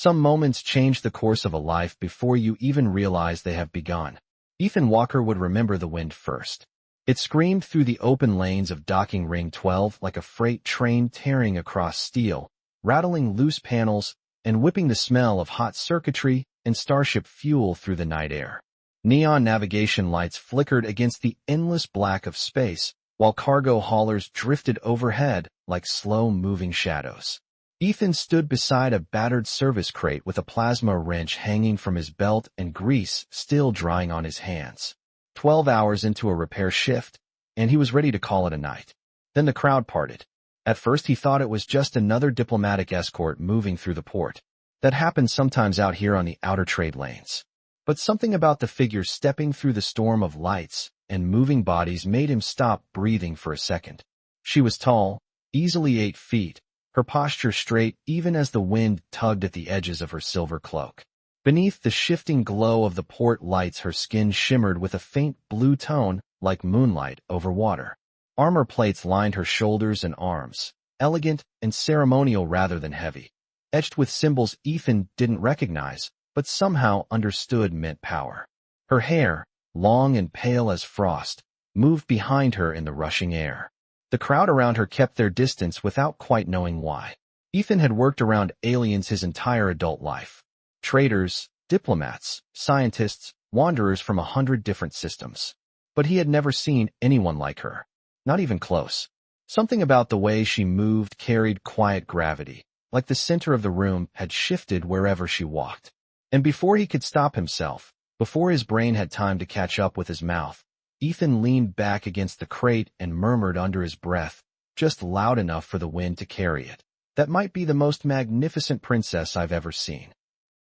Some moments change the course of a life before you even realize they have begun. Ethan Walker would remember the wind first. It screamed through the open lanes of docking ring 12 like a freight train tearing across steel, rattling loose panels and whipping the smell of hot circuitry and starship fuel through the night air. Neon navigation lights flickered against the endless black of space, while cargo haulers drifted overhead like slow-moving shadows. Ethan stood beside a battered service crate with a plasma wrench hanging from his belt and grease still drying on his hands. 12 hours into a repair shift, and he was ready to call it a night. Then the crowd parted. At first he thought it was just another diplomatic escort moving through the port. That happens sometimes out here on the outer trade lanes. But something about the figure stepping through the storm of lights and moving bodies made him stop breathing for a second. She was tall, easily 8 feet, her posture straight even as the wind tugged at the edges of her silver cloak. Beneath the shifting glow of the port lights her skin shimmered with a faint blue tone like moonlight over water. Armor plates lined her shoulders and arms, elegant and ceremonial rather than heavy, etched with symbols Ethan didn't recognize, but somehow understood meant power. Her hair, long and pale as frost, moved behind her in the rushing air. The crowd around her kept their distance without quite knowing why. Ethan had worked around aliens his entire adult life. Traders, diplomats, scientists, wanderers from 100 different systems. But he had never seen anyone like her. Not even close. Something about the way she moved carried quiet gravity, like the center of the room had shifted wherever she walked. And before he could stop himself, before his brain had time to catch up with his mouth, Ethan leaned back against the crate and murmured under his breath, just loud enough for the wind to carry it. That might be the most magnificent princess I've ever seen.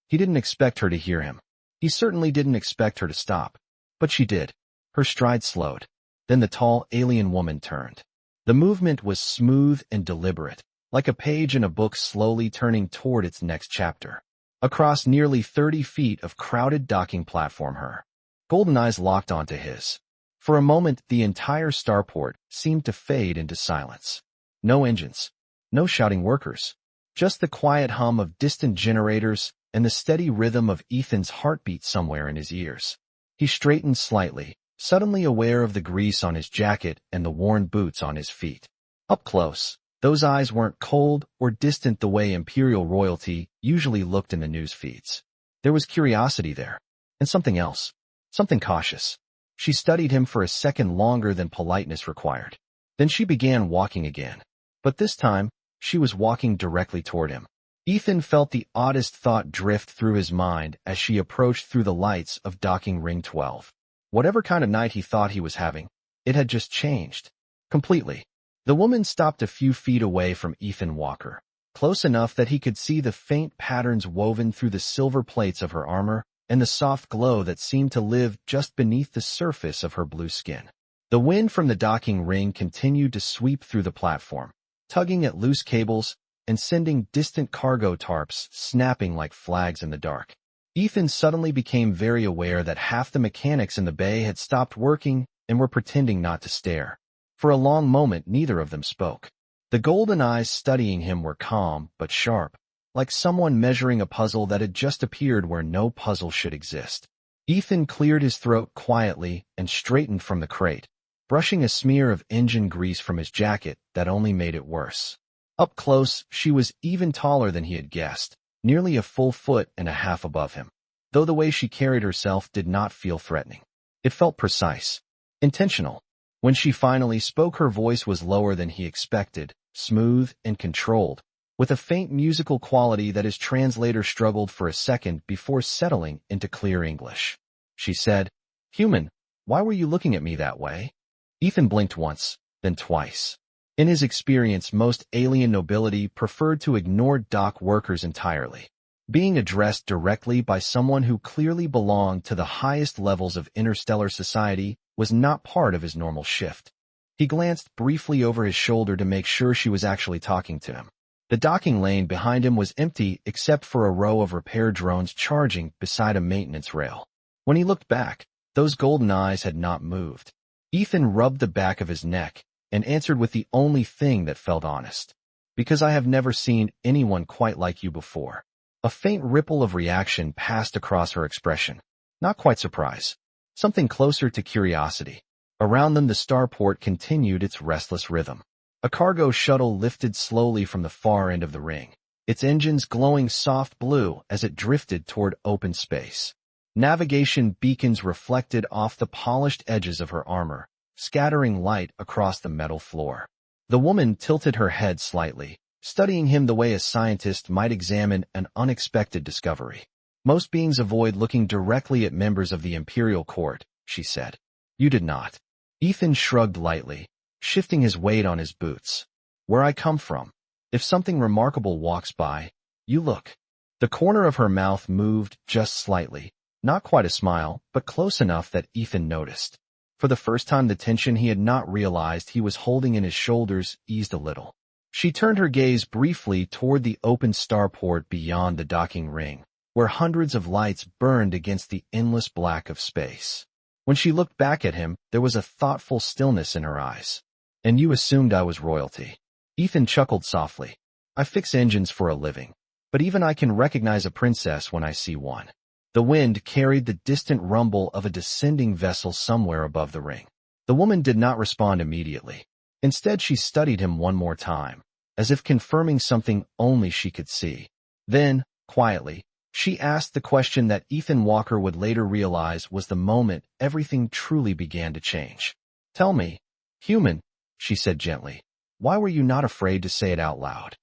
He didn't expect her to hear him. He certainly didn't expect her to stop. But she did. Her stride slowed. Then the tall alien woman turned. The movement was smooth and deliberate, like a page in a book slowly turning toward its next chapter. Across nearly 30 feet of crowded docking platform her golden eyes locked onto his. For a moment the entire starport seemed to fade into silence. No engines. No shouting workers. Just the quiet hum of distant generators and the steady rhythm of Ethan's heartbeat somewhere in his ears. He straightened slightly, suddenly aware of the grease on his jacket and the worn boots on his feet. Up close, those eyes weren't cold or distant the way imperial royalty usually looked in the news feeds. There was curiosity there, and something else, something cautious. She studied him for a second longer than politeness required. Then she began walking again. But this time, she was walking directly toward him. Ethan felt the oddest thought drift through his mind as she approached through the lights of docking ring 12. Whatever kind of night he thought he was having, it had just changed. Completely. The woman stopped a few feet away from Ethan Walker, close enough that he could see the faint patterns woven through the silver plates of her armor and the soft glow that seemed to live just beneath the surface of her blue skin. The wind from the docking ring continued to sweep through the platform, tugging at loose cables and sending distant cargo tarps snapping like flags in the dark. Ethan suddenly became very aware that half the mechanics in the bay had stopped working and were pretending not to stare. For a long moment neither of them spoke. The golden eyes studying him were calm but sharp, like someone measuring a puzzle that had just appeared where no puzzle should exist. Ethan cleared his throat quietly and straightened from the crate, brushing a smear of engine grease from his jacket that only made it worse. Up close, she was even taller than he had guessed, nearly a full foot and a half above him, though the way she carried herself did not feel threatening. It felt precise, intentional. When she finally spoke, her voice was lower than he expected, smooth and controlled, with a faint musical quality that his translator struggled for a second before settling into clear English. She said, "Human, why were you looking at me that way?" Ethan blinked once, then twice. In his experience, most alien nobility preferred to ignore dock workers entirely. Being addressed directly by someone who clearly belonged to the highest levels of interstellar society was not part of his normal shift. He glanced briefly over his shoulder to make sure she was actually talking to him. The docking lane behind him was empty except for a row of repair drones charging beside a maintenance rail. When he looked back, those golden eyes had not moved. Ethan rubbed the back of his neck and answered with the only thing that felt honest. "Because I have never seen anyone quite like you before." A faint ripple of reaction passed across her expression. Not quite surprise. Something closer to curiosity. Around them the starport continued its restless rhythm. A cargo shuttle lifted slowly from the far end of the ring, its engines glowing soft blue as it drifted toward open space. Navigation beacons reflected off the polished edges of her armor, scattering light across the metal floor. The woman tilted her head slightly, studying him the way a scientist might examine an unexpected discovery. Most beings avoid looking directly at members of the imperial court, she said. You did not. Ethan shrugged lightly, shifting his weight on his boots. Where I come from. If something remarkable walks by, you look. The corner of her mouth moved just slightly, not quite a smile, but close enough that Ethan noticed. For the first time the tension he had not realized he was holding in his shoulders eased a little. She turned her gaze briefly toward the open starport beyond the docking ring, where hundreds of lights burned against the endless black of space. When she looked back at him, there was a thoughtful stillness in her eyes. And you assumed I was royalty. Ethan chuckled softly. I fix engines for a living, but even I can recognize a princess when I see one. The wind carried the distant rumble of a descending vessel somewhere above the ring. The woman did not respond immediately. Instead, she studied him one more time, as if confirming something only she could see. Then, quietly, she asked the question that Ethan Walker would later realize was the moment everything truly began to change. Tell me, human, she said gently, why were you not afraid to say it out loud?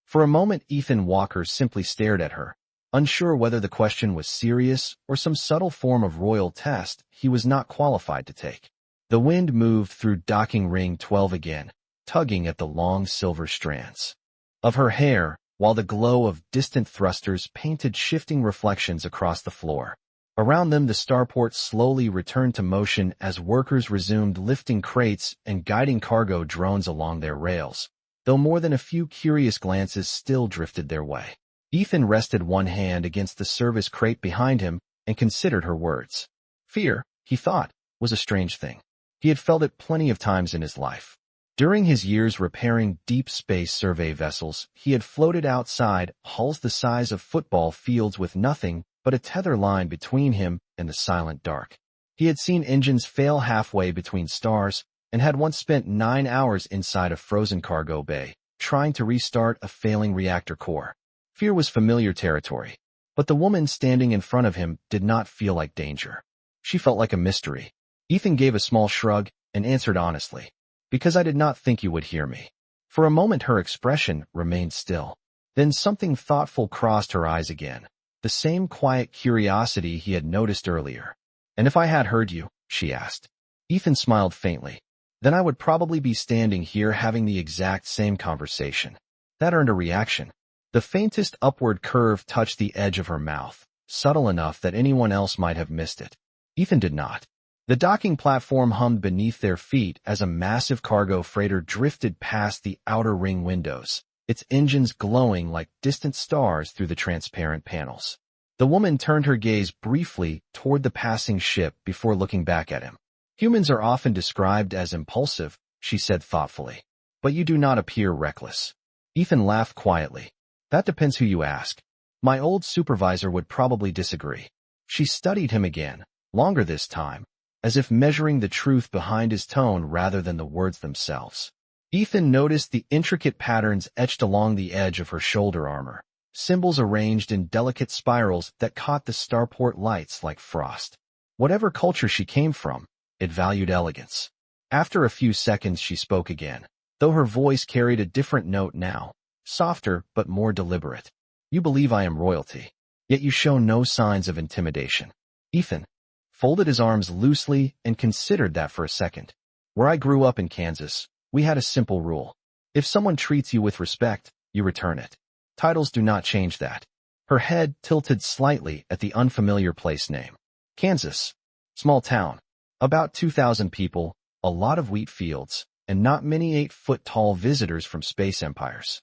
For a moment, Ethan Walker simply stared at her. Unsure whether the question was serious or some subtle form of royal test he was not qualified to take. The wind moved through docking ring 12 again, tugging at the long silver strands of her hair, while the glow of distant thrusters painted shifting reflections across the floor. Around them the starport slowly returned to motion as workers resumed lifting crates and guiding cargo drones along their rails, though more than a few curious glances still drifted their way. Ethan rested one hand against the service crate behind him and considered her words. Fear, he thought, was a strange thing. He had felt it plenty of times in his life. During his years repairing deep space survey vessels, he had floated outside hulls the size of football fields with nothing but a tether line between him and the silent dark. He had seen engines fail halfway between stars and had once spent 9 hours inside a frozen cargo bay, trying to restart a failing reactor core. Fear was familiar territory, but the woman standing in front of him did not feel like danger. She felt like a mystery. Ethan gave a small shrug and answered honestly, because I did not think you would hear me. For a moment her expression remained still. Then something thoughtful crossed her eyes again, the same quiet curiosity he had noticed earlier. And if I had heard you, she asked. Ethan smiled faintly. Then I would probably be standing here having the exact same conversation. That earned a reaction. The faintest upward curve touched the edge of her mouth, subtle enough that anyone else might have missed it. Ethan did not. The docking platform hummed beneath their feet as a massive cargo freighter drifted past the outer ring windows, its engines glowing like distant stars through the transparent panels. The woman turned her gaze briefly toward the passing ship before looking back at him. Humans are often described as impulsive, she said thoughtfully, but you do not appear reckless. Ethan laughed quietly. That depends who you ask. My old supervisor would probably disagree. She studied him again, longer this time, as if measuring the truth behind his tone rather than the words themselves. Ethan noticed the intricate patterns etched along the edge of her shoulder armor, symbols arranged in delicate spirals that caught the starport lights like frost. Whatever culture she came from, it valued elegance. After a few seconds she spoke again, though her voice carried a different note now. Softer but more deliberate. You believe I am royalty, yet you show no signs of intimidation. Ethan folded his arms loosely and considered that for a second. Where I grew up in Kansas, we had a simple rule. If someone treats you with respect, you return it. Titles do not change that. Her head tilted slightly at the unfamiliar place name. Kansas. Small town. About 2,000 people, a lot of wheat fields, and not many 8-foot-tall visitors from space empires.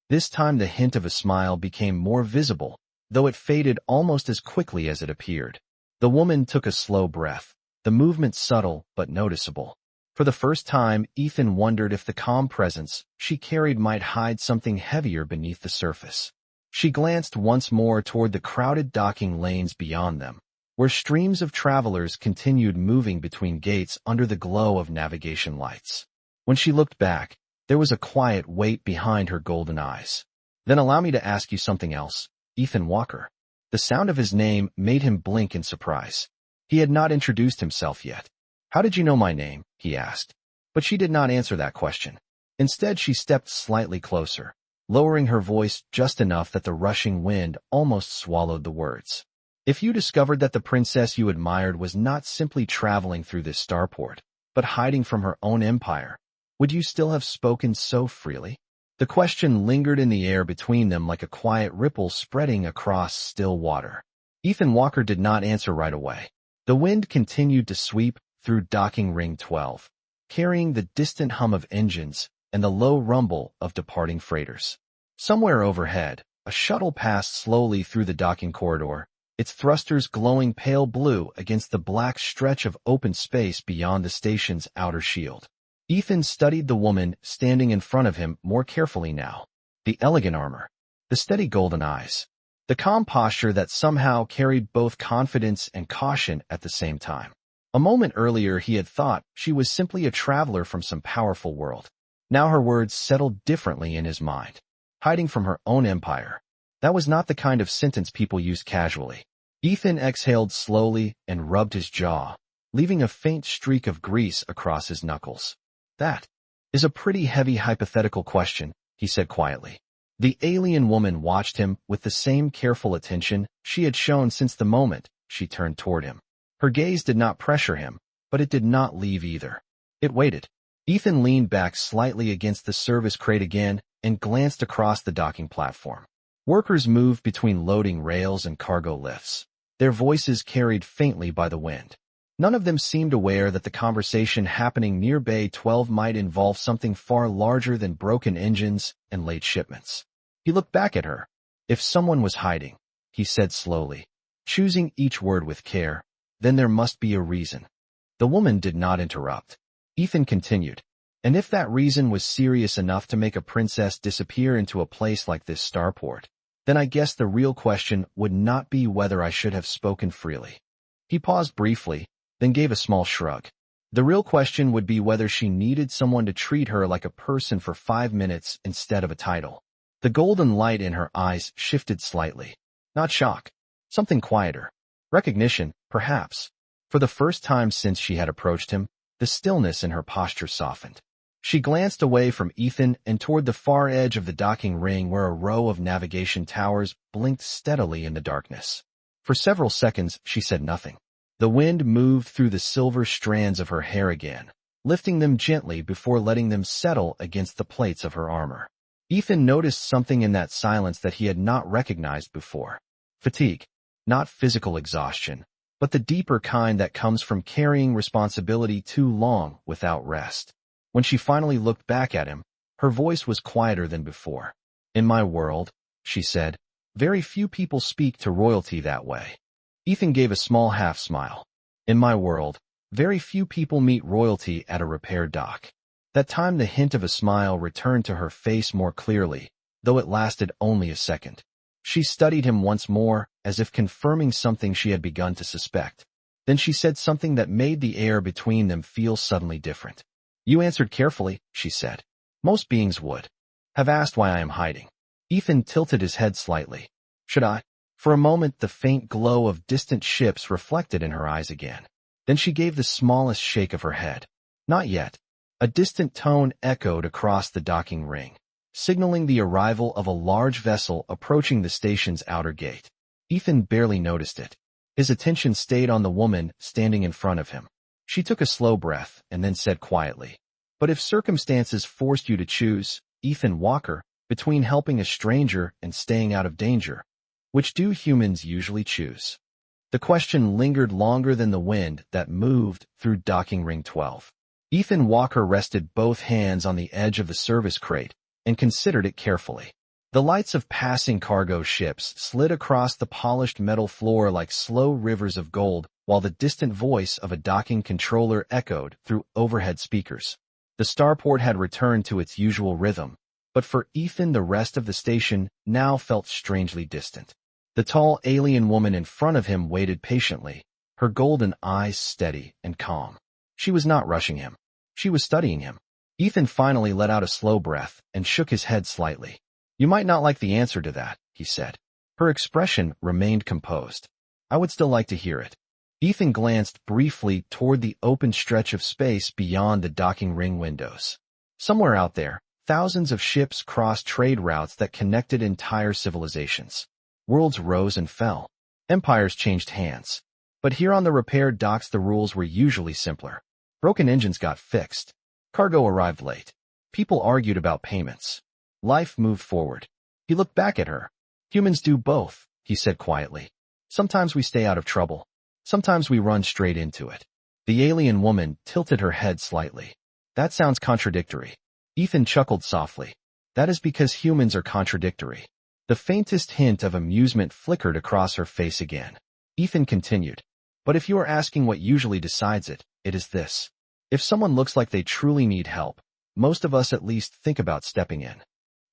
This time the hint of a smile became more visible, though it faded almost as quickly as it appeared. The woman took a slow breath, the movement subtle but noticeable. For the first time, Ethan wondered if the calm presence she carried might hide something heavier beneath the surface. She glanced once more toward the crowded docking lanes beyond them, where streams of travelers continued moving between gates under the glow of navigation lights. When she looked back, there was a quiet weight behind her golden eyes. "Then allow me to ask you something else, Ethan Walker." The sound of his name made him blink in surprise. He had not introduced himself yet. "How did you know my name?" he asked. But she did not answer that question. Instead, she stepped slightly closer, lowering her voice just enough that the rushing wind almost swallowed the words. "If you discovered that the princess you admired was not simply traveling through this starport, but hiding from her own empire, would you still have spoken so freely?" The question lingered in the air between them like a quiet ripple spreading across still water. Ethan Walker did not answer right away. The wind continued to sweep through docking ring 12, carrying the distant hum of engines and the low rumble of departing freighters. Somewhere overhead, a shuttle passed slowly through the docking corridor, its thrusters glowing pale blue against the black stretch of open space beyond the station's outer shield. Ethan studied the woman standing in front of him more carefully now. The elegant armor, the steady golden eyes, the calm posture that somehow carried both confidence and caution at the same time. A moment earlier he had thought she was simply a traveler from some powerful world. Now her words settled differently in his mind. Hiding from her own empire. That was not the kind of sentence people used casually. Ethan exhaled slowly and rubbed his jaw, leaving a faint streak of grease across his knuckles. "That is a pretty heavy hypothetical question," he said quietly. The alien woman watched him with the same careful attention she had shown since the moment she turned toward him. Her gaze did not pressure him, but it did not leave either. It waited. Ethan leaned back slightly against the service crate again and glanced across the docking platform. Workers moved between loading rails and cargo lifts, their voices carried faintly by the wind. None of them seemed aware that the conversation happening near Bay 12 might involve something far larger than broken engines and late shipments. He looked back at her. "If someone was hiding," he said slowly, choosing each word with care, "then there must be a reason." The woman did not interrupt. Ethan continued, "And if that reason was serious enough to make a princess disappear into a place like this starport, then I guess the real question would not be whether I should have spoken freely." He paused briefly, then gave a small shrug. "The real question would be whether she needed someone to treat her like a person for 5 minutes instead of a title." The golden light in her eyes shifted slightly. Not shock. Something quieter. Recognition, perhaps. For the first time since she had approached him, the stillness in her posture softened. She glanced away from Ethan and toward the far edge of the docking ring where a row of navigation towers blinked steadily in the darkness. For several seconds, she said nothing. The wind moved through the silver strands of her hair again, lifting them gently before letting them settle against the plates of her armor. Ethan noticed something in that silence that he had not recognized before. Fatigue. Not physical exhaustion, but the deeper kind that comes from carrying responsibility too long without rest. When she finally looked back at him, her voice was quieter than before. "In my world," she said, "very few people speak to royalty that way." Ethan gave a small half-smile. "In my world, very few people meet royalty at a repair dock." That time the hint of a smile returned to her face more clearly, though it lasted only a second. She studied him once more, as if confirming something she had begun to suspect. Then she said something that made the air between them feel suddenly different. "You answered carefully," she said. "Most beings would have asked why I am hiding." Ethan tilted his head slightly. "Should I?" For a moment the faint glow of distant ships reflected in her eyes again. Then she gave the smallest shake of her head. "Not yet." A distant tone echoed across the docking ring, signaling the arrival of a large vessel approaching the station's outer gate. Ethan barely noticed it. His attention stayed on the woman standing in front of him. She took a slow breath and then said quietly, "But if circumstances forced you to choose, Ethan Walker, between helping a stranger and staying out of danger, which do humans usually choose?" The question lingered longer than the wind that moved through docking ring 12. Ethan Walker rested both hands on the edge of the service crate and considered it carefully. The lights of passing cargo ships slid across the polished metal floor like slow rivers of gold, while the distant voice of a docking controller echoed through overhead speakers. The starport had returned to its usual rhythm, But for Ethan, the rest of the station now felt strangely distant. The tall alien woman in front of him waited patiently, her golden eyes steady and calm. She was not rushing him. She was studying him. Ethan finally let out a slow breath and shook his head slightly. "You might not like the answer to that," he said. Her expression remained composed. "I would still like to hear it." Ethan glanced briefly toward the open stretch of space beyond the docking ring windows. Somewhere out there, thousands of ships crossed trade routes that connected entire civilizations. Worlds rose and fell. Empires changed hands. But here on the repaired docks the rules were usually simpler. Broken engines got fixed. Cargo arrived late. People argued about payments. Life moved forward. He looked back at her. "Humans do both," he said quietly. "Sometimes we stay out of trouble. Sometimes we run straight into it." The alien woman tilted her head slightly. "That sounds contradictory." Ethan chuckled softly. "That is because humans are contradictory." The faintest hint of amusement flickered across her face again. Ethan continued. "But if you are asking what usually decides it, it is this. If someone looks like they truly need help, most of us at least think about stepping in."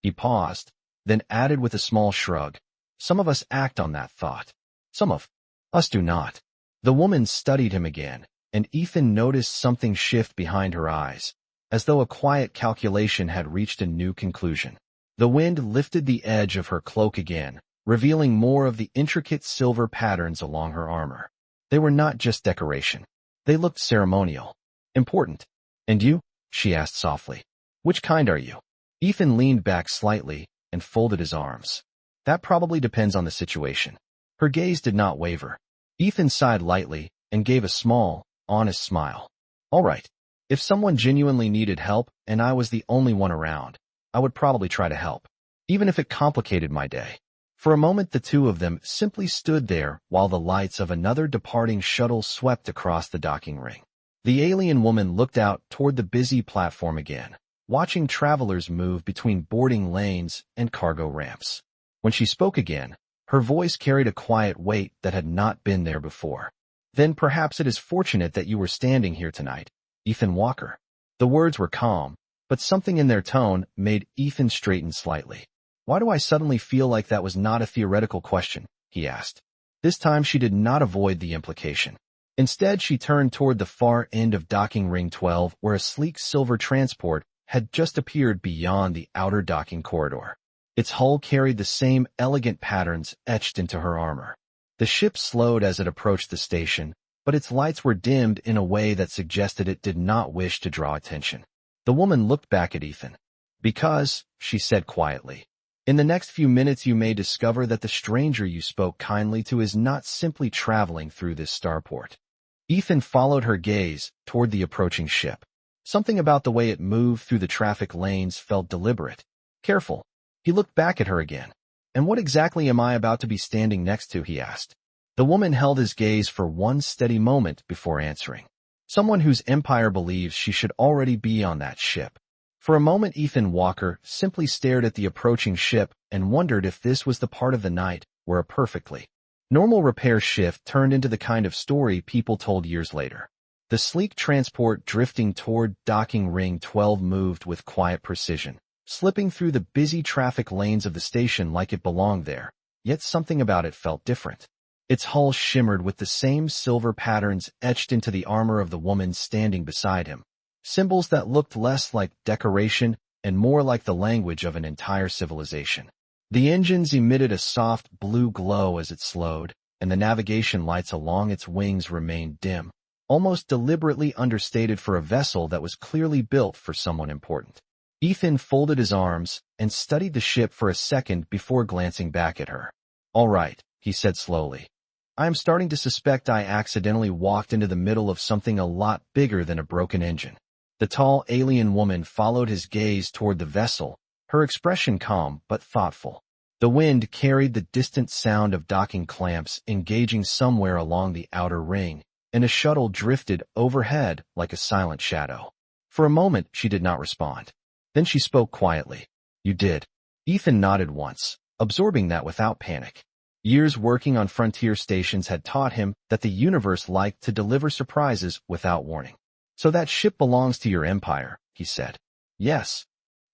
He paused, then added with a small shrug, "Some of us act on that thought. Some of us do not." The woman studied him again, and Ethan noticed something shift behind her eyes, as though a quiet calculation had reached a new conclusion. The wind lifted the edge of her cloak again, revealing more of the intricate silver patterns along her armor. They were not just decoration. They looked ceremonial. "Important." "And you?" she asked softly. "Which kind are you?" Ethan leaned back slightly and folded his arms. "That probably depends on the situation." Her gaze did not waver. Ethan sighed lightly and gave a small, honest smile. "All right. If someone genuinely needed help and I was the only one around, I would probably try to help, even if it complicated my day." For a moment the two of them simply stood there while the lights of another departing shuttle swept across the docking ring. The alien woman looked out toward the busy platform again, watching travelers move between boarding lanes and cargo ramps. When she spoke again, her voice carried a quiet weight that had not been there before. "Then perhaps it is fortunate that you were standing here tonight, Ethan Walker." The words were calm, but something in their tone made Ethan straighten slightly. "Why do I suddenly feel like that was not a theoretical question?" he asked. This time she did not avoid the implication. Instead, she turned toward the far end of docking ring 12, where a sleek silver transport had just appeared beyond the outer docking corridor. Its hull carried the same elegant patterns etched into her armor. The ship slowed as it approached the station, but its lights were dimmed in a way that suggested it did not wish to draw attention. The woman looked back at Ethan. "Because," she said quietly, "in the next few minutes you may discover that the stranger you spoke kindly to is not simply traveling through this starport." Ethan followed her gaze toward the approaching ship. Something about the way it moved through the traffic lanes felt deliberate, careful. He looked back at her again. "And what exactly am I about to be standing next to?" he asked. The woman held his gaze for one steady moment before answering. "Someone whose empire believes she should already be on that ship." For a moment Ethan Walker simply stared at the approaching ship and wondered if this was the part of the night where a perfectly normal repair shift turned into the kind of story people told years later. The sleek transport drifting toward docking ring 12 moved with quiet precision, slipping through the busy traffic lanes of the station like it belonged there, yet something about it felt different. Its hull shimmered with the same silver patterns etched into the armor of the woman standing beside him, symbols that looked less like decoration and more like the language of an entire civilization. The engines emitted a soft blue glow as it slowed, and the navigation lights along its wings remained dim, almost deliberately understated for a vessel that was clearly built for someone important. Ethan folded his arms and studied the ship for a second before glancing back at her. "All right," he said slowly. "I am starting to suspect I accidentally walked into the middle of something a lot bigger than a broken engine." The tall alien woman followed his gaze toward the vessel, her expression calm but thoughtful. The wind carried the distant sound of docking clamps engaging somewhere along the outer ring, and a shuttle drifted overhead like a silent shadow. For a moment she did not respond. Then she spoke quietly. "You did." Ethan nodded once, absorbing that without panic. Years working on frontier stations had taught him that the universe liked to deliver surprises without warning. "So that ship belongs to your empire," he said. "Yes."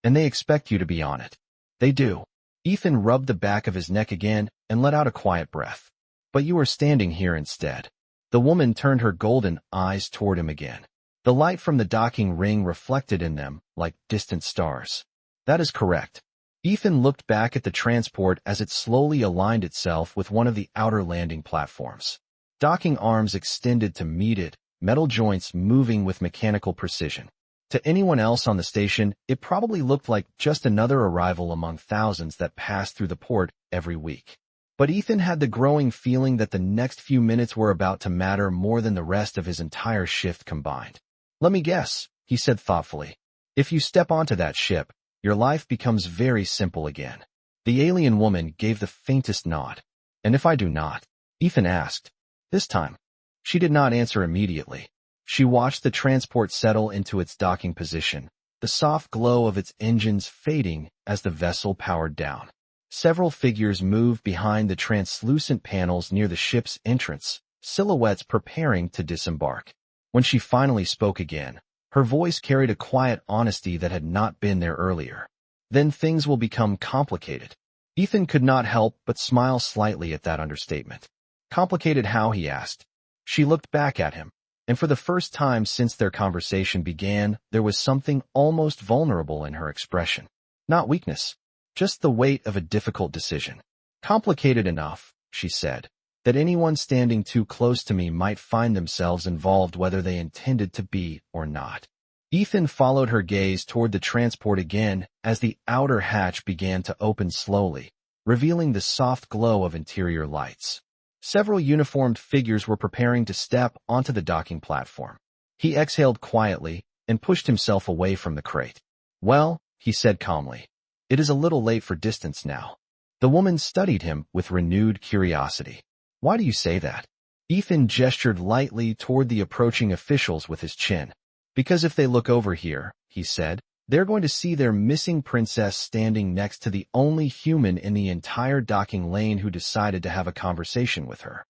and they expect you to be on it. They do. Ethan rubbed the back of his neck again and let out a quiet breath. But you are standing here instead. The woman turned her golden eyes toward him again. The light from the docking ring reflected in them like distant stars. That is correct. Ethan looked back at the transport as it slowly aligned itself with one of the outer landing platforms. Docking arms extended to meet it, metal joints moving with mechanical precision. To anyone else on the station, it probably looked like just another arrival among thousands that passed through the port every week. But Ethan had the growing feeling that the next few minutes were about to matter more than the rest of his entire shift combined. Let me guess, he said thoughtfully. If you step onto that ship, your life becomes very simple again. The alien woman gave the faintest nod. And if I do not? Ethan asked. This time. She did not answer immediately. She watched the transport settle into its docking position, the soft glow of its engines fading as the vessel powered down. Several figures moved behind the translucent panels near the ship's entrance, silhouettes preparing to disembark. When she finally spoke again, her voice carried a quiet honesty that had not been there earlier. Then things will become complicated. Ethan could not help but smile slightly at that understatement. Complicated how, he asked. She looked back at him, and for the first time since their conversation began, there was something almost vulnerable in her expression. Not weakness, just the weight of a difficult decision. Complicated enough, she said, that anyone standing too close to me might find themselves involved whether they intended to be or not. Ethan followed her gaze toward the transport again as the outer hatch began to open slowly, revealing the soft glow of interior lights. Several uniformed figures were preparing to step onto the docking platform. He exhaled quietly and pushed himself away from the crate. Well, he said calmly, it is a little late for distance now. The woman studied him with renewed curiosity. Why do you say that? Ethan gestured lightly toward the approaching officials with his chin. Because if they look over here, he said, they're going to see their missing princess standing next to the only human in the entire docking lane who decided to have a conversation with her.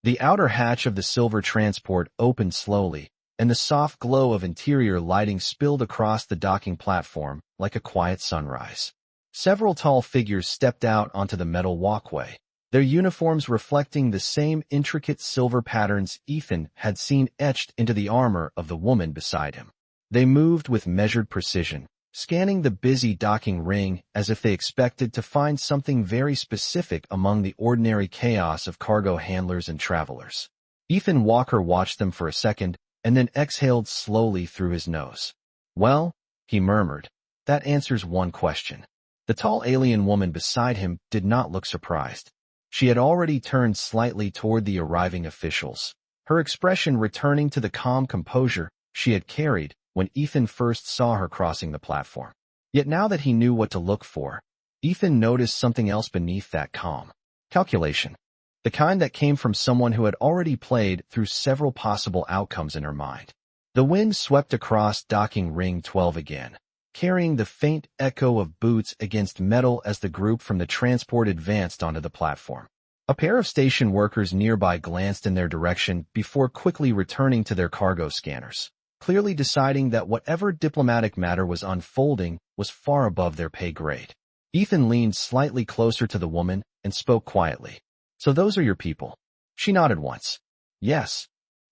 The outer hatch of the silver transport opened slowly, and the soft glow of interior lighting spilled across the docking platform like a quiet sunrise. Several tall figures stepped out onto the metal walkway, their uniforms reflecting the same intricate silver patterns Ethan had seen etched into the armor of the woman beside him. They moved with measured precision, scanning the busy docking ring as if they expected to find something very specific among the ordinary chaos of cargo handlers and travelers. Ethan Walker watched them for a second and then exhaled slowly through his nose. Well, he murmured, that answers one question. The tall alien woman beside him did not look surprised. She had already turned slightly toward the arriving officials, her expression returning to the calm composure she had carried when Ethan first saw her crossing the platform. Yet now that he knew what to look for, Ethan noticed something else beneath that calm. Calculation. The kind that came from someone who had already played through several possible outcomes in her mind. The wind swept across docking ring 12 again, carrying the faint echo of boots against metal as the group from the transport advanced onto the platform. A pair of station workers nearby glanced in their direction before quickly returning to their cargo scanners, clearly deciding that whatever diplomatic matter was unfolding was far above their pay grade. Ethan leaned slightly closer to the woman and spoke quietly. So those are your people. She nodded once. Yes.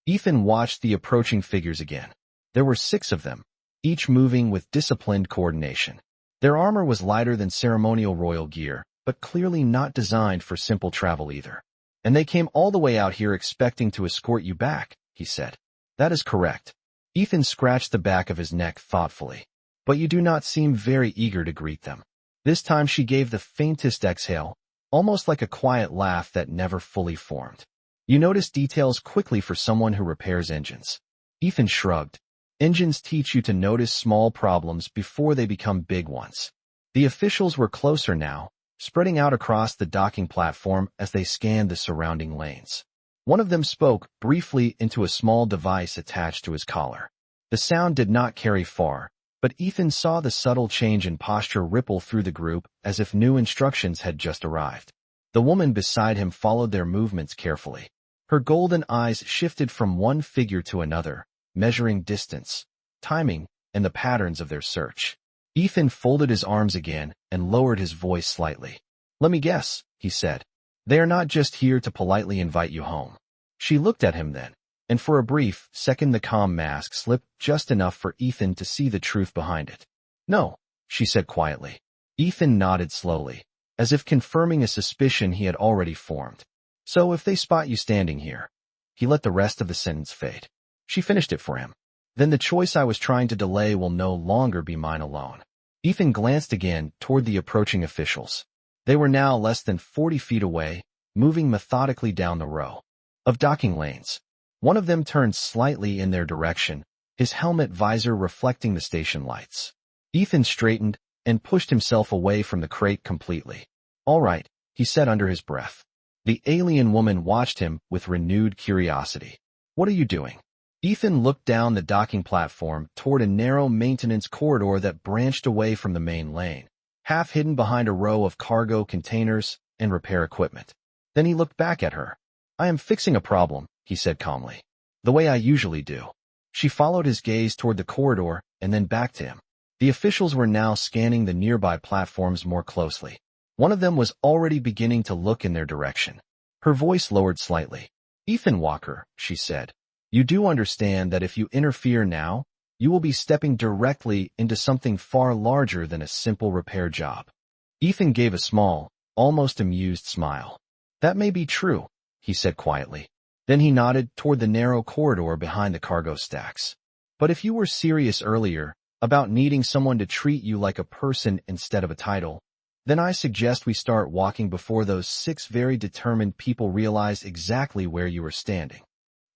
Ethan watched the approaching figures again. There were 6 of them, each moving with disciplined coordination. Their armor was lighter than ceremonial royal gear, but clearly not designed for simple travel either. And they came all the way out here expecting to escort you back, he said. That is correct. Ethan scratched the back of his neck thoughtfully. But you do not seem very eager to greet them. This time she gave the faintest exhale, almost like a quiet laugh that never fully formed. You notice details quickly for someone who repairs engines. Ethan shrugged. Engines teach you to notice small problems before they become big ones. The officials were closer now, spreading out across the docking platform as they scanned the surrounding lanes. One of them spoke briefly into a small device attached to his collar. The sound did not carry far, but Ethan saw the subtle change in posture ripple through the group as if new instructions had just arrived. The woman beside him followed their movements carefully. Her golden eyes shifted from one figure to another, measuring distance, timing, and the patterns of their search. Ethan folded his arms again and lowered his voice slightly. Let me guess, he said. They are not just here to politely invite you home. She looked at him then, and for a brief second the calm mask slipped just enough for Ethan to see the truth behind it. No, she said quietly. Ethan nodded slowly, as if confirming a suspicion he had already formed. So if they spot you standing here. He let the rest of the sentence fade. She finished it for him. Then the choice I was trying to delay will no longer be mine alone. Ethan glanced again toward the approaching officials. They were now less than 40 feet away, moving methodically down the row of docking lanes. One of them turned slightly in their direction, his helmet visor reflecting the station lights. Ethan straightened and pushed himself away from the crate completely. All right, he said under his breath. The alien woman watched him with renewed curiosity. What are you doing? Ethan looked down the docking platform toward a narrow maintenance corridor that branched away from the main lane, half hidden behind a row of cargo containers and repair equipment. Then he looked back at her. I am fixing a problem, he said calmly. The way I usually do. She followed his gaze toward the corridor and then back to him. The officials were now scanning the nearby platforms more closely. One of them was already beginning to look in their direction. Her voice lowered slightly. Ethan Walker, she said. You do understand that if you interfere now, you will be stepping directly into something far larger than a simple repair job. Ethan gave a small, almost amused smile. That may be true, he said quietly. Then he nodded toward the narrow corridor behind the cargo stacks. But if you were serious earlier about needing someone to treat you like a person instead of a title, then I suggest we start walking before those 6 very determined people realize exactly where you are standing.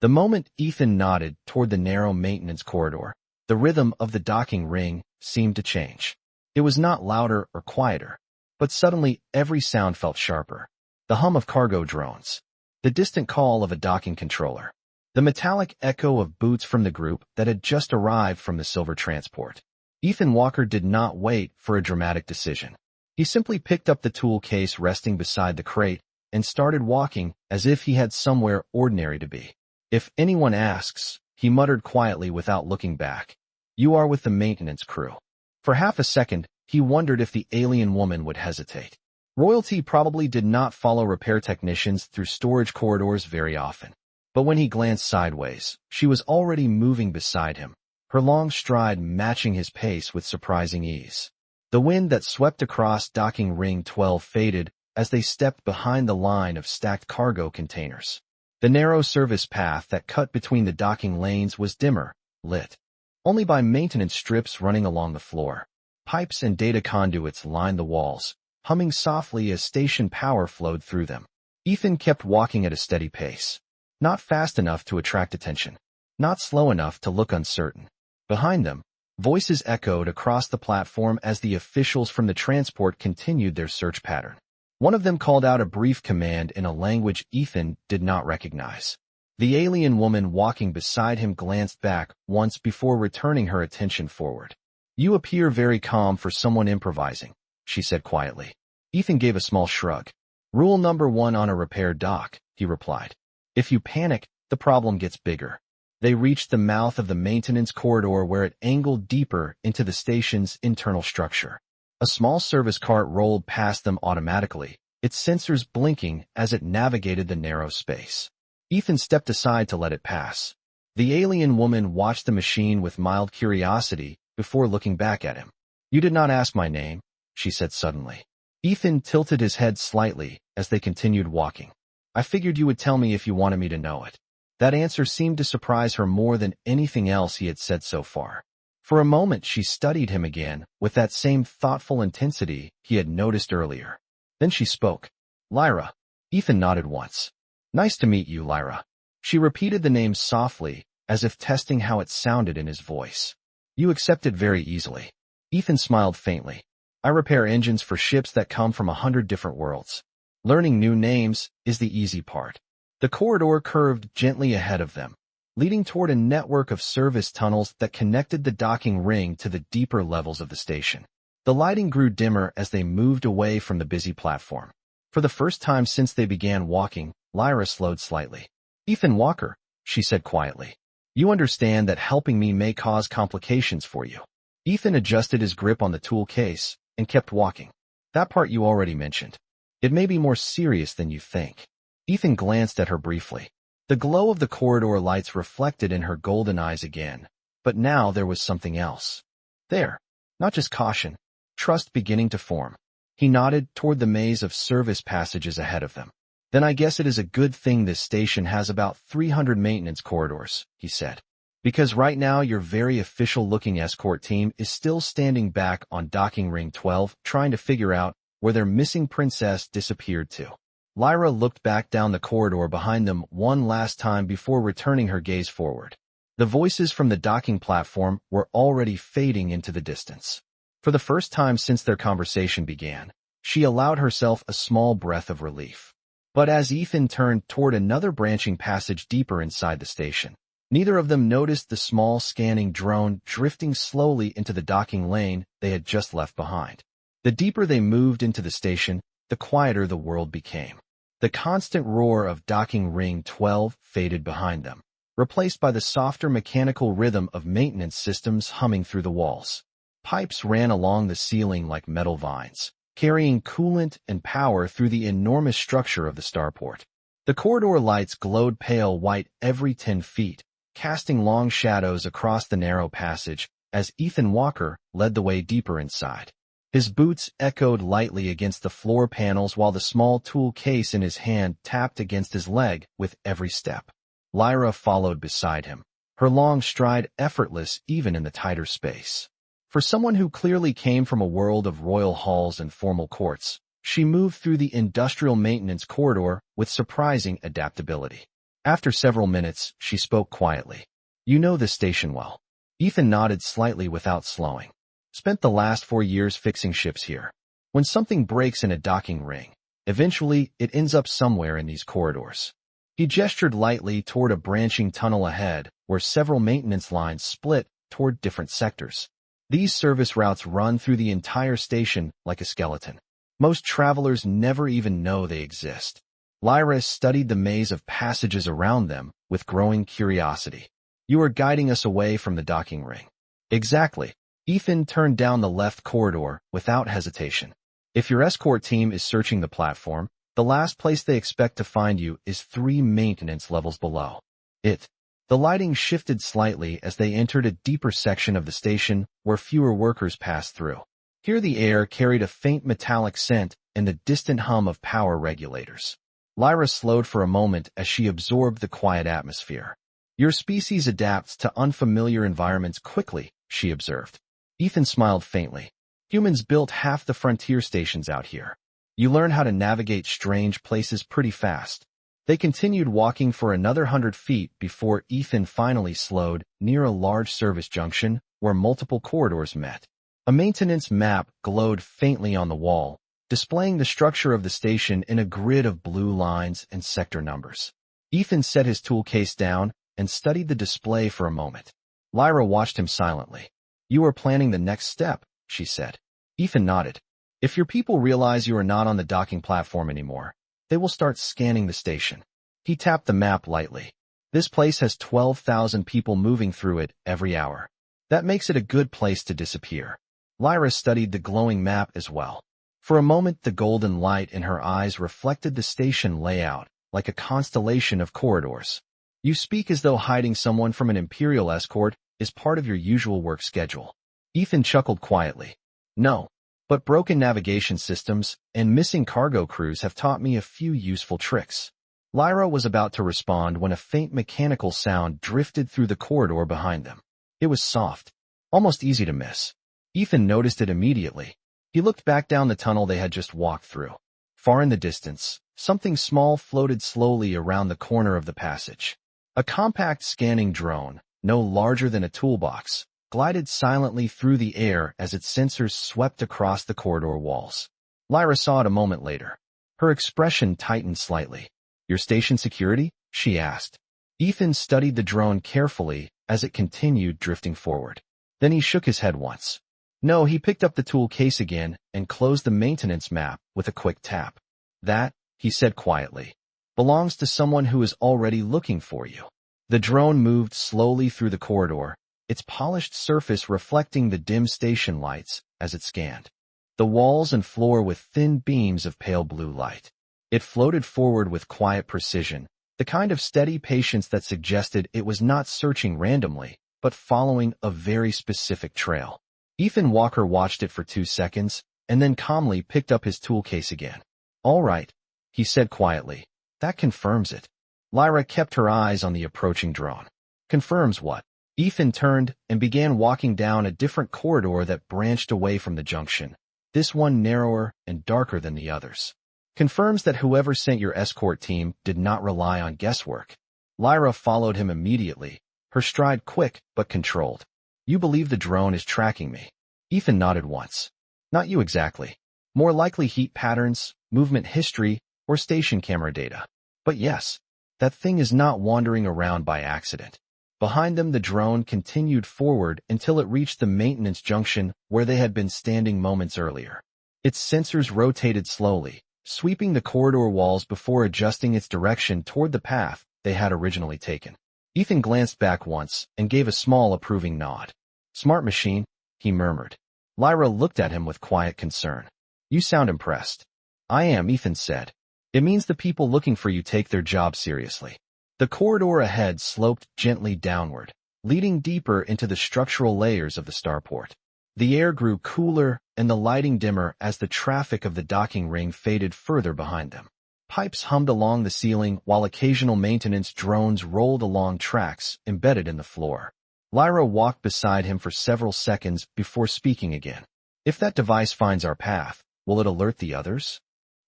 The moment Ethan nodded toward the narrow maintenance corridor, the rhythm of the docking ring seemed to change. It was not louder or quieter, but suddenly every sound felt sharper. The hum of cargo drones, the distant call of a docking controller, the metallic echo of boots from the group that had just arrived from the silver transport. Ethan Walker did not wait for a dramatic decision. He simply picked up the tool case resting beside the crate and started walking as if he had somewhere ordinary to be. If anyone asks, he muttered quietly without looking back, you are with the maintenance crew. For half a second, he wondered if the alien woman would hesitate. Royalty probably did not follow repair technicians through storage corridors very often. But when he glanced sideways, she was already moving beside him, her long stride matching his pace with surprising ease. The wind that swept across docking ring 12 faded as they stepped behind the line of stacked cargo containers. The narrow service path that cut between the docking lanes was dimmer, lit only by maintenance strips running along the floor. Pipes and data conduits lined the walls, humming softly as station power flowed through them. Ethan kept walking at a steady pace. Not fast enough to attract attention. Not slow enough to look uncertain. Behind them, voices echoed across the platform as the officials from the transport continued their search pattern. One of them called out a brief command in a language Ethan did not recognize. The alien woman walking beside him glanced back once before returning her attention forward. You appear very calm for someone improvising, she said quietly. Ethan gave a small shrug. Rule number 1 on a repair dock, he replied. If you panic, the problem gets bigger. They reached the mouth of the maintenance corridor where it angled deeper into the station's internal structure. A small service cart rolled past them automatically, its sensors blinking as it navigated the narrow space. Ethan stepped aside to let it pass. The alien woman watched the machine with mild curiosity before looking back at him. You did not ask my name, she said suddenly. Ethan tilted his head slightly as they continued walking. I figured you would tell me if you wanted me to know it. That answer seemed to surprise her more than anything else he had said so far. For a moment she studied him again with that same thoughtful intensity he had noticed earlier. Then she spoke. Lyra. Ethan nodded once. Nice to meet you, Lyra. She repeated the name softly, as if testing how it sounded in his voice. You accept it very easily. Ethan smiled faintly. I repair engines for ships that come from 100 different worlds. Learning new names is the easy part. The corridor curved gently ahead of them, leading toward a network of service tunnels that connected the docking ring to the deeper levels of the station. The lighting grew dimmer as they moved away from the busy platform. For the first time since they began walking, Lyra slowed slightly. Ethan Walker, she said quietly. You understand that helping me may cause complications for you. Ethan adjusted his grip on the tool case and kept walking. That part you already mentioned. It may be more serious than you think. Ethan glanced at her briefly. The glow of the corridor lights reflected in her golden eyes again, but now there was something else. There. Not just caution. Trust beginning to form. He nodded toward the maze of service passages ahead of them. Then I guess it is a good thing this station has about 300 maintenance corridors, he said. Because right now your very official-looking escort team is still standing back on docking ring 12 trying to figure out where their missing princess disappeared to. Lyra looked back down the corridor behind them one last time before returning her gaze forward. The voices from the docking platform were already fading into the distance. For the first time since their conversation began, she allowed herself a small breath of relief. But as Ethan turned toward another branching passage deeper inside the station, neither of them noticed the small scanning drone drifting slowly into the docking lane they had just left behind. The deeper they moved into the station, the quieter the world became. The constant roar of docking ring 12 faded behind them, replaced by the softer mechanical rhythm of maintenance systems humming through the walls. Pipes ran along the ceiling like metal vines, carrying coolant and power through the enormous structure of the starport. The corridor lights glowed pale white every 10 feet, casting long shadows across the narrow passage as Ethan Walker led the way deeper inside. His boots echoed lightly against the floor panels while the small tool case in his hand tapped against his leg with every step. Lyra followed beside him, her long stride effortless even in the tighter space. For someone who clearly came from a world of royal halls and formal courts, she moved through the industrial maintenance corridor with surprising adaptability. After several minutes, she spoke quietly. "You know this station well." Ethan nodded slightly without slowing. "Spent the last 4 years fixing ships here. When something breaks in a docking ring, eventually it ends up somewhere in these corridors." He gestured lightly toward a branching tunnel ahead, where several maintenance lines split toward different sectors. These service routes run through the entire station like a skeleton. Most travelers never even know they exist. Lyra studied the maze of passages around them with growing curiosity. "You are guiding us away from the docking ring." "Exactly." Ethan turned down the left corridor without hesitation. "If your escort team is searching the platform, the last place they expect to find you is 3 maintenance levels below it." The lighting shifted slightly as they entered a deeper section of the station where fewer workers passed through. Here the air carried a faint metallic scent and the distant hum of power regulators. Lyra slowed for a moment as she absorbed the quiet atmosphere. "Your species adapts to unfamiliar environments quickly," she observed. Ethan smiled faintly. "Humans built half the frontier stations out here. You learn how to navigate strange places pretty fast." They continued walking for another 100 feet before Ethan finally slowed near a large service junction where multiple corridors met. A maintenance map glowed faintly on the wall, displaying the structure of the station in a grid of blue lines and sector numbers. Ethan set his tool case down and studied the display for a moment. Lyra watched him silently. "You are planning the next step," she said. Ethan nodded. "If your people realize you are not on the docking platform anymore, they will start scanning the station." He tapped the map lightly. "This place has 12,000 people moving through it every hour. That makes it a good place to disappear." Lyra studied the glowing map as well. For a moment, the golden light in her eyes reflected the station layout, like a constellation of corridors. "You speak as though hiding someone from an imperial escort is part of your usual work schedule." Ethan chuckled quietly. "No. But broken navigation systems and missing cargo crews have taught me a few useful tricks." Lyra was about to respond when a faint mechanical sound drifted through the corridor behind them. It was soft, almost easy to miss. Ethan noticed it immediately. He looked back down the tunnel they had just walked through. Far in the distance, something small floated slowly around the corner of the passage. A compact scanning drone, no larger than a toolbox, glided silently through the air as its sensors swept across the corridor walls. Lyra saw it a moment later. Her expression tightened slightly. "Your station security?" she asked. Ethan studied the drone carefully as it continued drifting forward. Then he shook his head once. "No," he picked up the tool case again and closed the maintenance map with a quick tap. "That," he said quietly, "belongs to someone who is already looking for you." The drone moved slowly through the corridor, its polished surface reflecting the dim station lights as it scanned. The walls and floor with thin beams of pale blue light. It floated forward with quiet precision, the kind of steady patience that suggested it was not searching randomly, but following a very specific trail. Ethan Walker watched it for 2 seconds, and then calmly picked up his tool case again. "All right," he said quietly. "That confirms it." Lyra kept her eyes on the approaching drone. "Confirms what?" Ethan turned and began walking down a different corridor that branched away from the junction, this one narrower and darker than the others. "Confirms that whoever sent your escort team did not rely on guesswork." Lyra followed him immediately, her stride quick but controlled. "You believe the drone is tracking me?" Ethan nodded once. "Not you exactly. More likely heat patterns, movement history, or station camera data. But yes, that thing is not wandering around by accident." Behind them, the drone continued forward until it reached the maintenance junction where they had been standing moments earlier. Its sensors rotated slowly, sweeping the corridor walls before adjusting its direction toward the path they had originally taken. Ethan glanced back once and gave a small approving nod. "Smart machine," he murmured. Lyra looked at him with quiet concern. "You sound impressed." "I am," Ethan said. "It means the people looking for you take their job seriously." The corridor ahead sloped gently downward, leading deeper into the structural layers of the starport. The air grew cooler and the lighting dimmer as the traffic of the docking ring faded further behind them. Pipes hummed along the ceiling while occasional maintenance drones rolled along tracks embedded in the floor. Lyra walked beside him for several seconds before speaking again. "If that device finds our path, will it alert the others?"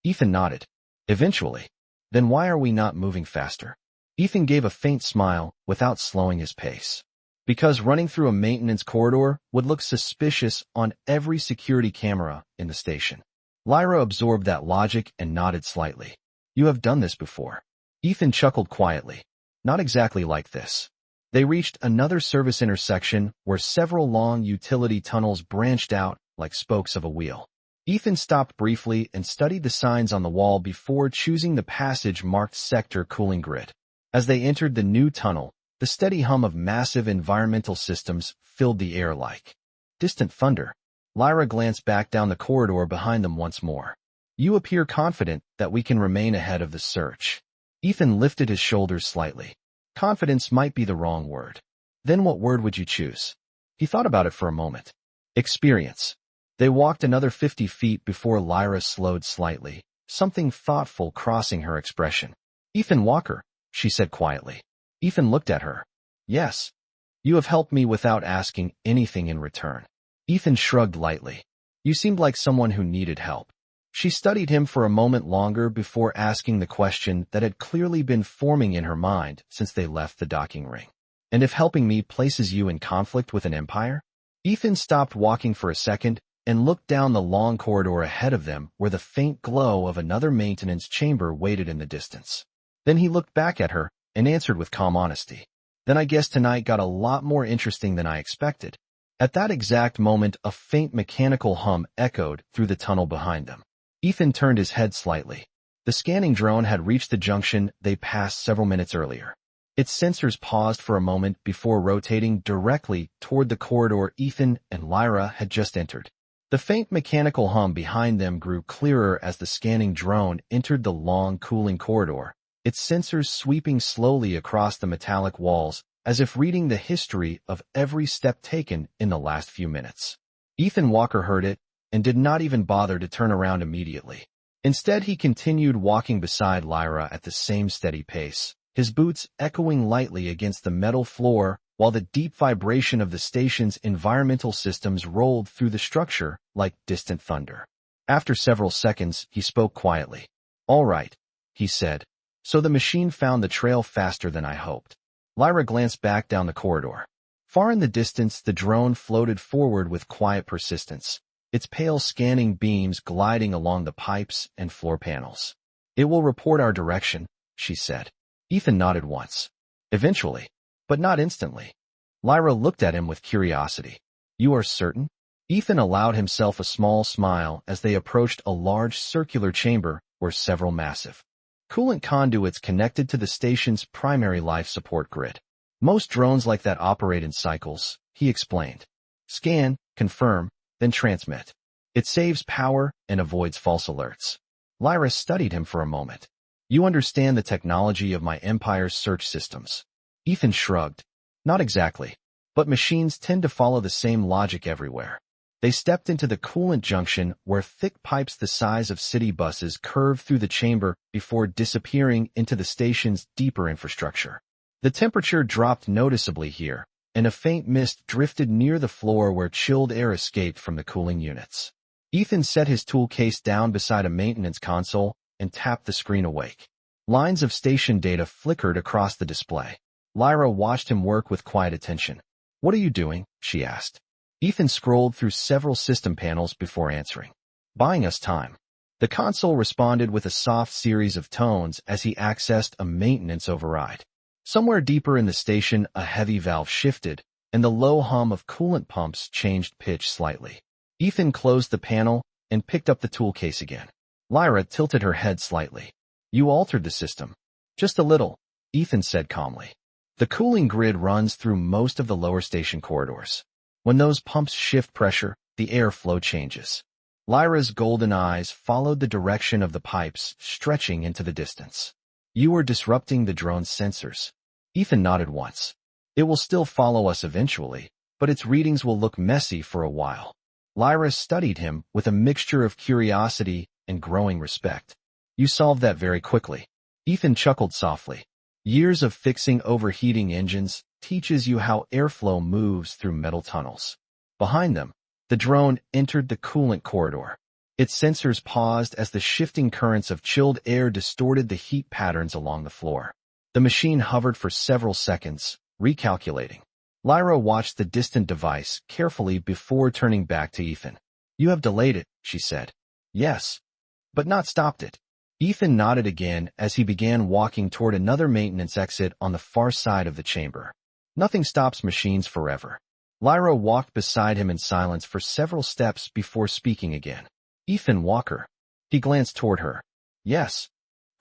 Ethan nodded. "Eventually." "Then why are we not moving faster?" Ethan gave a faint smile without slowing his pace. "Because running through a maintenance corridor would look suspicious on every security camera in the station." Lyra absorbed that logic and nodded slightly. "You have done this before." Ethan chuckled quietly. "Not exactly like this." They reached another service intersection where several long utility tunnels branched out like spokes of a wheel. Ethan stopped briefly and studied the signs on the wall before choosing the passage marked Sector Cooling Grid. As they entered the new tunnel, the steady hum of massive environmental systems filled the air like distant thunder. Lyra glanced back down the corridor behind them once more. "You appear confident that we can remain ahead of the search." Ethan lifted his shoulders slightly. Confidence might be the wrong word. "Then what word would you choose?" He thought about it for a moment. "Experience." They walked another 50 feet before Lyra slowed slightly, something thoughtful crossing her expression. "Ethan Walker," she said quietly. Ethan looked at her. "Yes. You have helped me without asking anything in return." Ethan shrugged lightly. "You seemed like someone who needed help." She studied him for a moment longer before asking the question that had clearly been forming in her mind since they left the docking ring. "And if helping me places you in conflict with an empire?" Ethan stopped walking for a second and looked down the long corridor ahead of them where the faint glow of another maintenance chamber waited in the distance. Then he looked back at her and answered with calm honesty. "Then I guess tonight got a lot more interesting than I expected." At that exact moment, a faint mechanical hum echoed through the tunnel behind them. Ethan turned his head slightly. The scanning drone had reached the junction they passed several minutes earlier. Its sensors paused for a moment before rotating directly toward the corridor Ethan and Lyra had just entered. The faint mechanical hum behind them grew clearer as the scanning drone entered the long cooling corridor, its sensors sweeping slowly across the metallic walls as if reading the history of every step taken in the last few minutes. Ethan Walker heard it and did not even bother to turn around immediately. Instead, he continued walking beside Lyra at the same steady pace, his boots echoing lightly against the metal floor while the deep vibration of the station's environmental systems rolled through the structure like distant thunder. After several seconds, he spoke quietly. "All right," he said. "So the machine found the trail faster than I hoped." Lyra glanced back down the corridor. Far in the distance, the drone floated forward with quiet persistence, its pale scanning beams gliding along the pipes and floor panels. "It will report our direction," she said. Ethan nodded once. "Eventually, but not instantly." Lyra looked at him with curiosity. "You are certain?" Ethan allowed himself a small smile as they approached a large circular chamber where several massive coolant conduits connected to the station's primary life support grid. "Most drones like that operate in cycles," he explained. Scan, confirm, then transmit. It saves power and avoids false alerts. Lyra studied him for a moment. You understand the technology of my Empire's search systems. Ethan shrugged. Not exactly. But machines tend to follow the same logic everywhere. They stepped into the coolant junction where thick pipes the size of city buses curved through the chamber before disappearing into the station's deeper infrastructure. The temperature dropped noticeably here, and a faint mist drifted near the floor where chilled air escaped from the cooling units. Ethan set his tool case down beside a maintenance console and tapped the screen awake. Lines of station data flickered across the display. Lyra watched him work with quiet attention. What are you doing? She asked. Ethan scrolled through several system panels before answering. Buying us time. The console responded with a soft series of tones as he accessed a maintenance override. Somewhere deeper in the station, a heavy valve shifted, and the low hum of coolant pumps changed pitch slightly. Ethan closed the panel and picked up the tool case again. Lyra tilted her head slightly. You altered the system. Just a little, Ethan said calmly. The cooling grid runs through most of the lower station corridors. When those pumps shift pressure, the air flow changes. Lyra's golden eyes followed the direction of the pipes, stretching into the distance. You are disrupting the drone's sensors. Ethan nodded once. It will still follow us eventually, but its readings will look messy for a while. Lyra studied him with a mixture of curiosity and growing respect. You solved that very quickly. Ethan chuckled softly. Years of fixing overheating engines teaches you how airflow moves through metal tunnels. Behind them, the drone entered the coolant corridor. Its sensors paused as the shifting currents of chilled air distorted the heat patterns along the floor. The machine hovered for several seconds, recalculating. Lyra watched the distant device carefully before turning back to Ethan. You have delayed it, she said. Yes, but not stopped it. Ethan nodded again as he began walking toward another maintenance exit on the far side of the chamber. Nothing stops machines forever. Lyra walked beside him in silence for several steps before speaking again. Ethan Walker. He glanced toward her. Yes.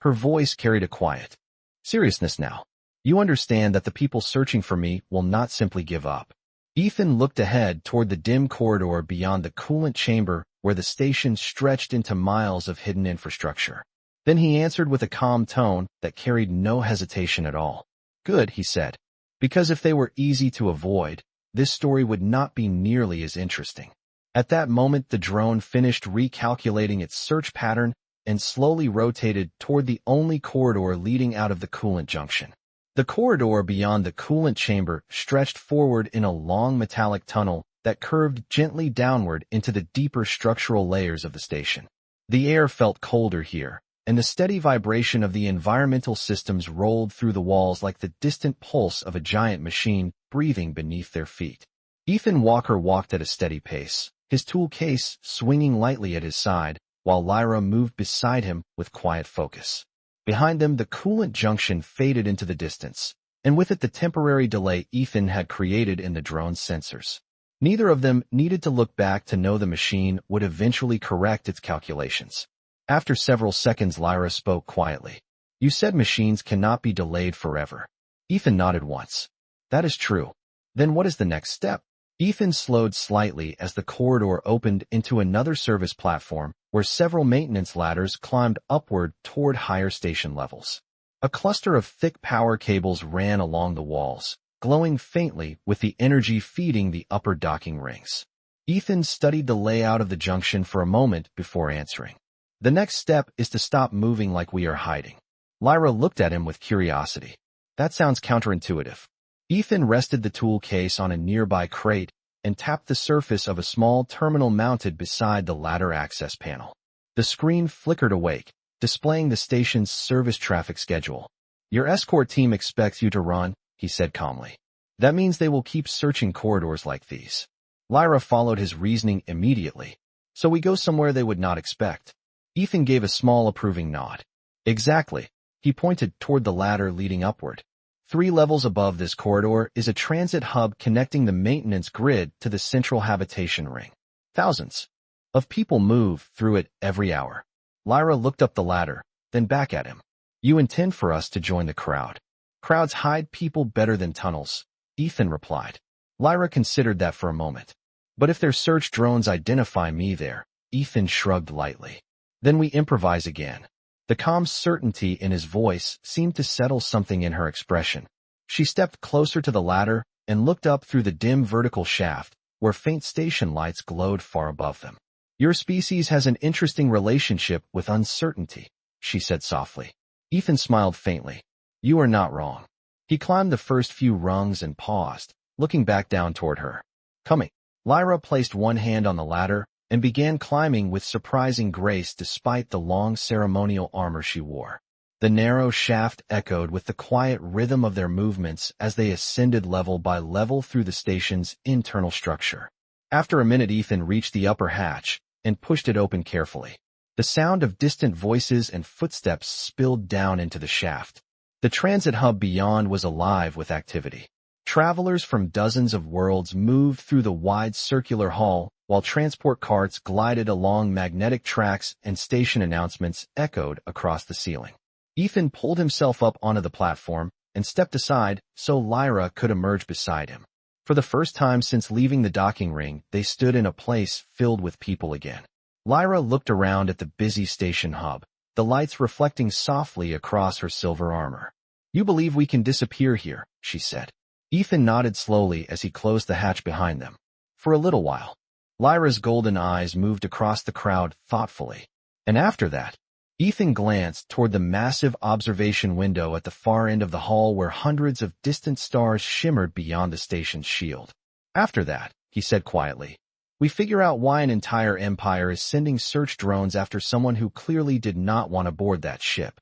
Her voice carried a quiet seriousness now. You understand that the people searching for me will not simply give up. Ethan looked ahead toward the dim corridor beyond the coolant chamber where the station stretched into miles of hidden infrastructure. Then he answered with a calm tone that carried no hesitation at all. Good, he said. Because if they were easy to avoid, this story would not be nearly as interesting. At that moment, the drone finished recalculating its search pattern and slowly rotated toward the only corridor leading out of the coolant junction. The corridor beyond the coolant chamber stretched forward in a long metallic tunnel that curved gently downward into the deeper structural layers of the station. The air felt colder here, and the steady vibration of the environmental systems rolled through the walls like the distant pulse of a giant machine breathing beneath their feet. Ethan Walker walked at a steady pace, his tool case swinging lightly at his side, while Lyra moved beside him with quiet focus. Behind them, the coolant junction faded into the distance, and with it the temporary delay Ethan had created in the drone's sensors. Neither of them needed to look back to know the machine would eventually correct its calculations. After several seconds, Lyra spoke quietly. You said machines cannot be delayed forever. Ethan nodded once. That is true. Then what is the next step? Ethan slowed slightly as the corridor opened into another service platform where several maintenance ladders climbed upward toward higher station levels. A cluster of thick power cables ran along the walls, glowing faintly with the energy feeding the upper docking rings. Ethan studied the layout of the junction for a moment before answering. The next step is to stop moving like we are hiding. Lyra looked at him with curiosity. That sounds counterintuitive. Ethan rested the tool case on a nearby crate and tapped the surface of a small terminal mounted beside the ladder access panel. The screen flickered awake, displaying the station's service traffic schedule. Your escort team expects you to run, he said calmly. That means they will keep searching corridors like these. Lyra followed his reasoning immediately. So we go somewhere they would not expect. Ethan gave a small approving nod. Exactly. He pointed toward the ladder leading upward. 3 levels above this corridor is a transit hub connecting the maintenance grid to the central habitation ring. Thousands of people move through it every hour. Lyra looked up the ladder, then back at him. You intend for us to join the crowd. Crowds hide people better than tunnels, Ethan replied. Lyra considered that for a moment. But if their search drones identify me there, Ethan shrugged lightly. Then we improvise again. The calm certainty in his voice seemed to settle something in her expression. She stepped closer to the ladder and looked up through the dim vertical shaft, where faint station lights glowed far above them. Your species has an interesting relationship with uncertainty, she said softly. Ethan smiled faintly. You are not wrong. He climbed the first few rungs and paused, looking back down toward her. Coming. Lyra placed one hand on the ladder and began climbing with surprising grace despite the long ceremonial armor she wore. The narrow shaft echoed with the quiet rhythm of their movements as they ascended level by level through the station's internal structure. After a minute, Ethan reached the upper hatch and pushed it open carefully. The sound of distant voices and footsteps spilled down into the shaft. The transit hub beyond was alive with activity. Travelers from dozens of worlds moved through the wide circular hall, while transport carts glided along magnetic tracks and station announcements echoed across the ceiling. Ethan pulled himself up onto the platform and stepped aside so Lyra could emerge beside him. For the first time since leaving the docking ring, they stood in a place filled with people again. Lyra looked around at the busy station hub, the lights reflecting softly across her silver armor. You believe we can disappear here, she said. Ethan nodded slowly as he closed the hatch behind them. For a little while. Lyra's golden eyes moved across the crowd thoughtfully. And after that, Ethan glanced toward the massive observation window at the far end of the hall where hundreds of distant stars shimmered beyond the station's shield. After that, he said quietly, we figure out why an entire empire is sending search drones after someone who clearly did not want to board that ship.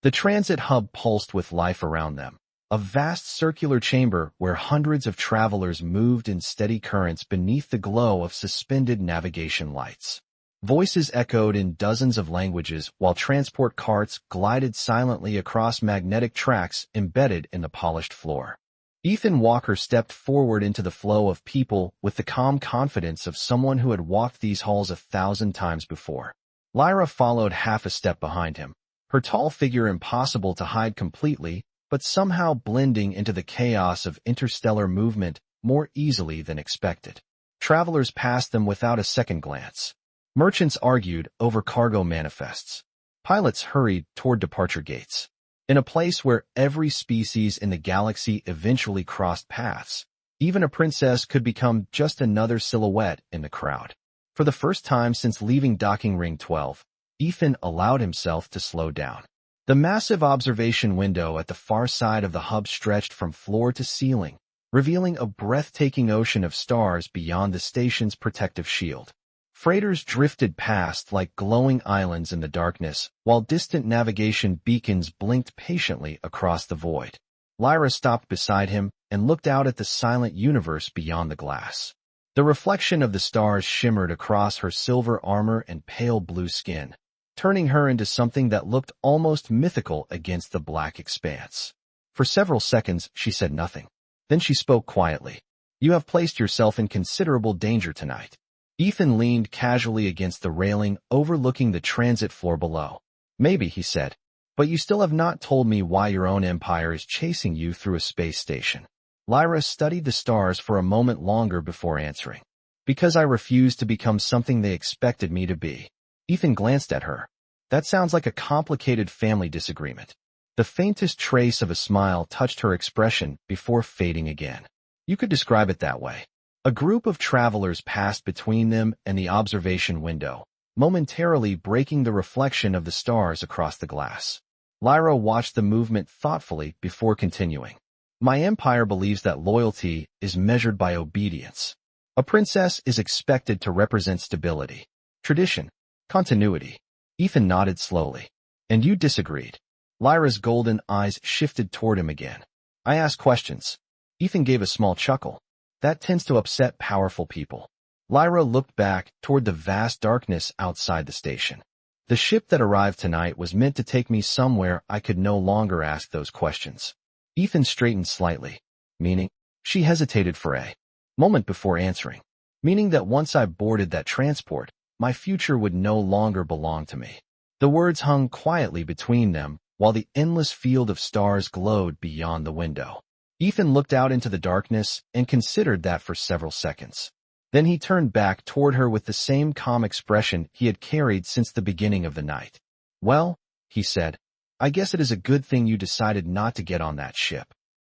The transit hub pulsed with life around them, a vast circular chamber where hundreds of travelers moved in steady currents beneath the glow of suspended navigation lights. Voices echoed in dozens of languages while transport carts glided silently across magnetic tracks embedded in the polished floor. Ethan Walker stepped forward into the flow of people with the calm confidence of someone who had walked these halls 1,000 times before. Lyra followed half a step behind him, her tall figure impossible to hide completely, but somehow blending into the chaos of interstellar movement more easily than expected. Travelers passed them without a second glance. Merchants argued over cargo manifests. Pilots hurried toward departure gates. In a place where every species in the galaxy eventually crossed paths, even a princess could become just another silhouette in the crowd. For the first time since leaving docking ring 12, Ethan allowed himself to slow down. The massive observation window at the far side of the hub stretched from floor to ceiling, revealing a breathtaking ocean of stars beyond the station's protective shield. Freighters drifted past like glowing islands in the darkness, while distant navigation beacons blinked patiently across the void. Lyra stopped beside him and looked out at the silent universe beyond the glass. The reflection of the stars shimmered across her silver armor and pale blue skin, turning her into something that looked almost mythical against the black expanse. For several seconds, she said nothing. Then she spoke quietly. You have placed yourself in considerable danger tonight. Ethan leaned casually against the railing, overlooking the transit floor below. Maybe, he said, but you still have not told me why your own empire is chasing you through a space station. Lyra studied the stars for a moment longer before answering. Because I refused to become something they expected me to be. Ethan glanced at her. That sounds like a complicated family disagreement. The faintest trace of a smile touched her expression before fading again. You could describe it that way. A group of travelers passed between them and the observation window, momentarily breaking the reflection of the stars across the glass. Lyra watched the movement thoughtfully before continuing. My empire believes that loyalty is measured by obedience. A princess is expected to represent stability, tradition, continuity. Ethan nodded slowly. And you disagreed. Lyra's golden eyes shifted toward him again. I asked questions. Ethan gave a small chuckle. That tends to upset powerful people. Lyra looked back toward the vast darkness outside the station. The ship that arrived tonight was meant to take me somewhere I could no longer ask those questions. Ethan straightened slightly. Meaning? She hesitated for a moment before answering. Meaning that once I boarded that transport, my future would no longer belong to me. The words hung quietly between them while the endless field of stars glowed beyond the window. Ethan looked out into the darkness and considered that for several seconds. Then he turned back toward her with the same calm expression he had carried since the beginning of the night. "Well," he said, "I guess it is a good thing you decided not to get on that ship."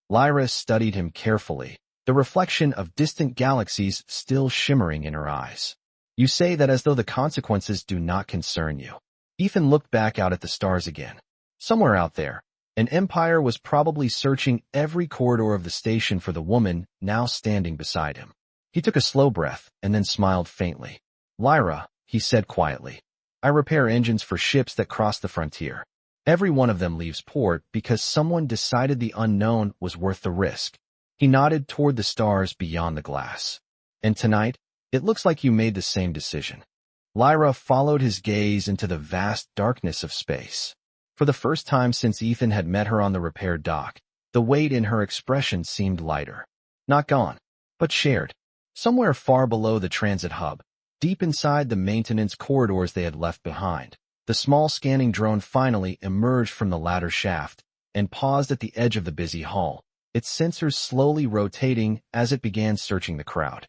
Lyra studied him carefully, the reflection of distant galaxies still shimmering in her eyes. "You say that as though the consequences do not concern you." Ethan looked back out at the stars again. Somewhere out there, an empire was probably searching every corridor of the station for the woman now standing beside him. He took a slow breath and then smiled faintly. "Lyra," he said quietly, "I repair engines for ships that cross the frontier. Every one of them leaves port because someone decided the unknown was worth the risk." He nodded toward the stars beyond the glass. "And tonight, it looks like you made the same decision." Lyra followed his gaze into the vast darkness of space. For the first time since Ethan had met her on the repair dock, the weight in her expression seemed lighter. Not gone, but shared. Somewhere far below the transit hub, deep inside the maintenance corridors they had left behind, the small scanning drone finally emerged from the ladder shaft and paused at the edge of the busy hall, its sensors slowly rotating as it began searching the crowd.